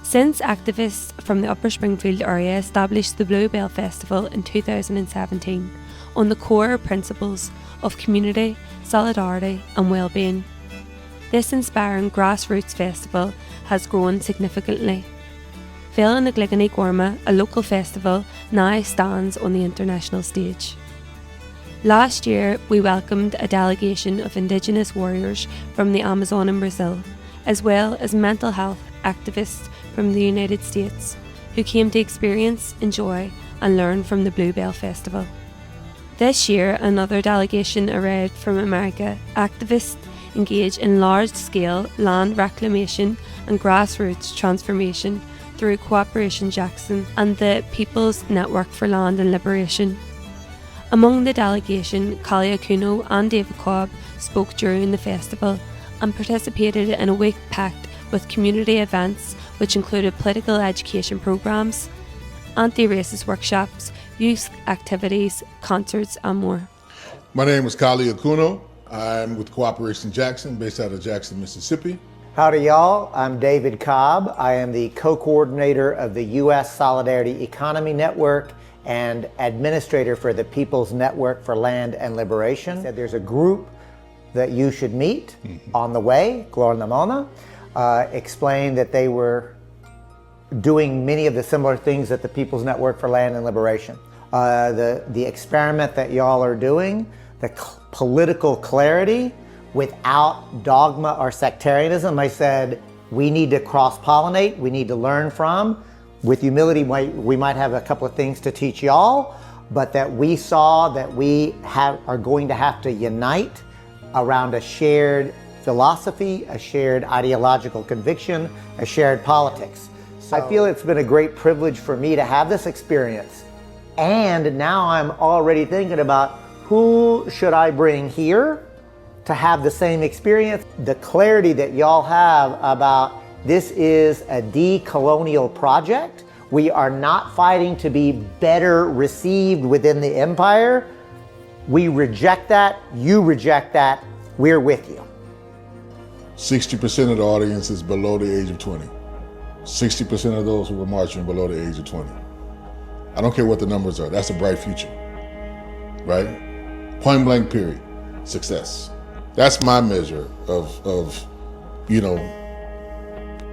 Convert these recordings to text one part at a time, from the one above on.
Since activists from the Upper Springfield area established the Bluebell Festival in 2017 on the core principles of community, solidarity and well-being. This inspiring grassroots festival has grown significantly. Féile na Gluigeanna Gorma, a local festival, now stands on the international stage. Last year, we welcomed a delegation of Indigenous warriors from the Amazon in Brazil, as well as mental health activists from the United States, who came to experience, enjoy and learn from the Bluebell Festival. This year, another delegation arrived from America. Activists engage in large-scale land reclamation and grassroots transformation through Cooperation Jackson and the People's Network for Land and Liberation. Among the delegation, Kali Akuno and David Cobb spoke during the festival and participated in a week packed with community events which included political education programmes, anti-racist workshops, youth activities, concerts and more. My name is Kali Akuno. I'm with Cooperation Jackson, based out of Jackson, Mississippi. Howdy y'all, I'm David Cobb. I am the co-coordinator of the U.S. Solidarity Economy Network and administrator for the People's Network for Land and Liberation. There's a group that you should meet on the way, Glornamona, explained that they were doing many of the similar things at the People's Network for Land and Liberation. The experiment that y'all are doing, the political clarity without dogma or sectarianism, I said, we need to cross-pollinate, we need to learn from. With humility, we might have a couple of things to teach y'all, but that we saw that we are going to have to unite around a shared philosophy, a shared ideological conviction, a shared politics. So I feel it's been a great privilege for me to have this experience. And now I'm already thinking about who should I bring here to have the same experience. The clarity that y'all have about this is a decolonial project. We are not fighting to be better received within the empire. We reject that, you reject that, we're with you. 60% of the audience is below the age of 20. 60% of those who were marching below the age of 20. I don't care what the numbers are, that's a bright future, right? Point blank period, success. That's my measure of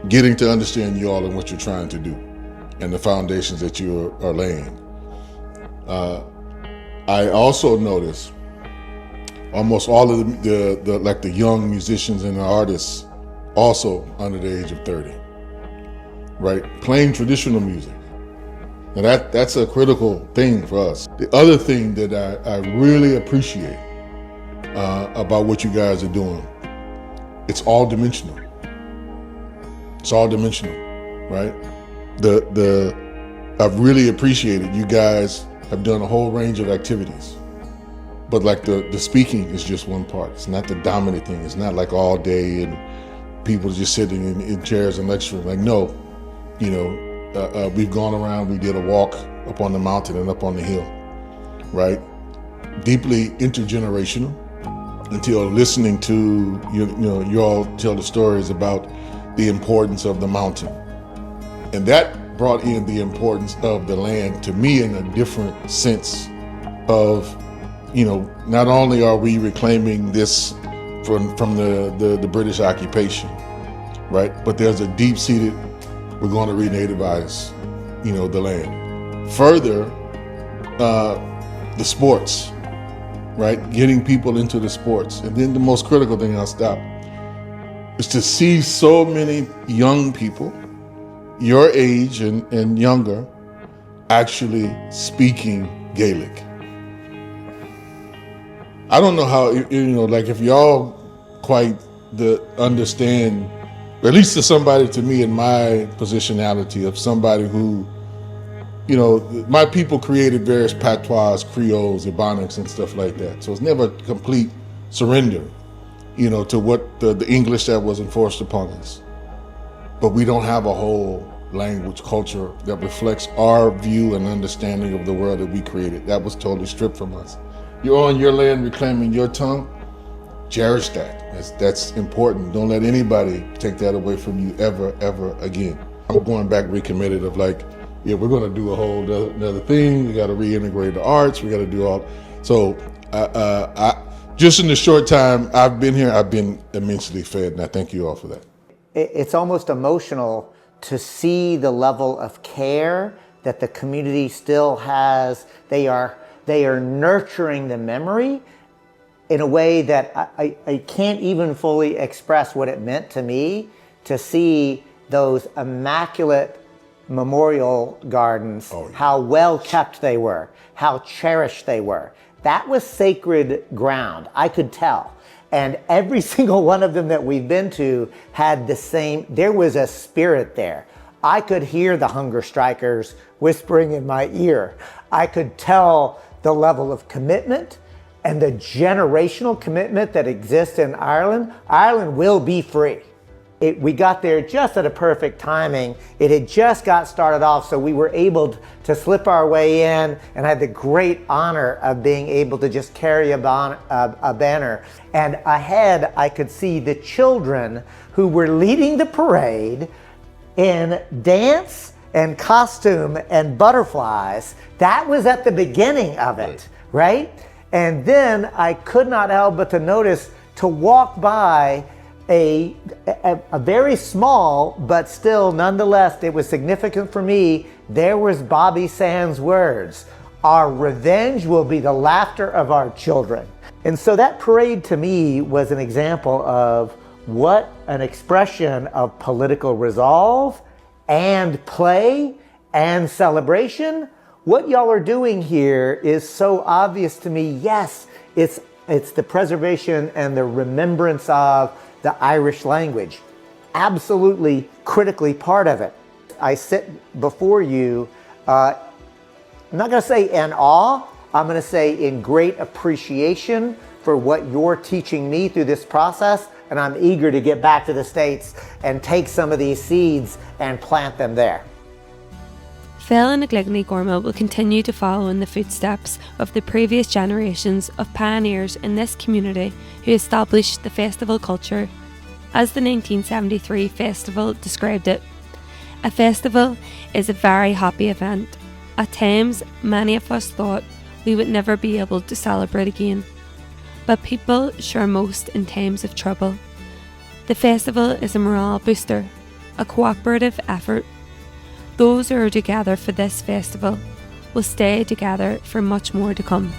getting to understand you all and what you're trying to do and the foundations that you are laying. I also notice almost all of the young musicians and artists also under the age of 30, right? Playing traditional music. And that's a critical thing for us. The other thing that I really appreciate about what you guys are doing, it's all dimensional. It's all dimensional, right? I've really appreciated you guys have done a whole range of activities, but like the speaking is just one part. It's not the dominant thing. It's not like all day and people just sitting in chairs and lecturing. Like, no, we've gone around, we did a walk up on the mountain and up on the hill, right? Deeply intergenerational, until listening to you all tell the stories about the importance of the mountain. And that brought in the importance of the land to me in a different sense of, not only are we reclaiming this from the British occupation, right? But there's a deep-seated, we're going to re-nativize, the land. Further, the sports, right? Getting people into the sports. And then the most critical thing, I'll stop, is to see so many young people, your age and younger, actually speaking Gaelic. I don't know how, if y'all quite understand, at least to somebody, to me in my positionality of somebody who, my people created various patois, creoles, ebonics and stuff like that. So it's never complete surrender, to what the English that was enforced upon us. But we don't have a whole language, culture that reflects our view and understanding of the world that we created. That was totally stripped from us. You're on your land reclaiming your tongue. Cherish that. That's important. Don't let anybody take that away from you ever, ever again. I'm going back recommitted of like, yeah, we're going to do a whole another thing. We got to reintegrate the arts. We got to do all. So I just in the short time I've been here, I've been immensely fed, and I thank you all for that. It's almost emotional to see the level of care that the community still has. They are nurturing the memory in a way that I can't even fully express what it meant to me to see those immaculate memorial gardens, how well kept they were, how cherished they were. That was sacred ground, I could tell. And every single one of them that we've been to had the same, there was a spirit there. I could hear the hunger strikers whispering in my ear. I could tell the level of commitment and the generational commitment that exists in Ireland. Ireland will be free. We got there just at a perfect timing. It had just got started off, so we were able to slip our way in, and I had the great honor of being able to just carry a banner. And ahead, I could see the children who were leading the parade in dance and costume and butterflies. That was at the beginning of it, right? And then I could not help but to notice, to walk by a very small, but still nonetheless, it was significant for me. There was Bobby Sands' words, "Our revenge will be the laughter of our children." And so that parade to me was an example of what an expression of political resolve and play and celebration. What y'all are doing here is so obvious to me. Yes, it's the preservation and the remembrance of the Irish language. Absolutely critically part of it. I sit before you, I'm not going to say in awe, I'm going to say in great appreciation for what you're teaching me through this process, and I'm eager to get back to the States and take some of these seeds and plant them there. Féile na Gluigeanna Gorma will continue to follow in the footsteps of the previous generations of pioneers in this community who established the festival culture. As the 1973 festival described it, a festival is a very happy event. At times, many of us thought we would never be able to celebrate again, but people share most in times of trouble. The festival is a morale booster, a cooperative effort. Those who are together for this festival will stay together for much more to come.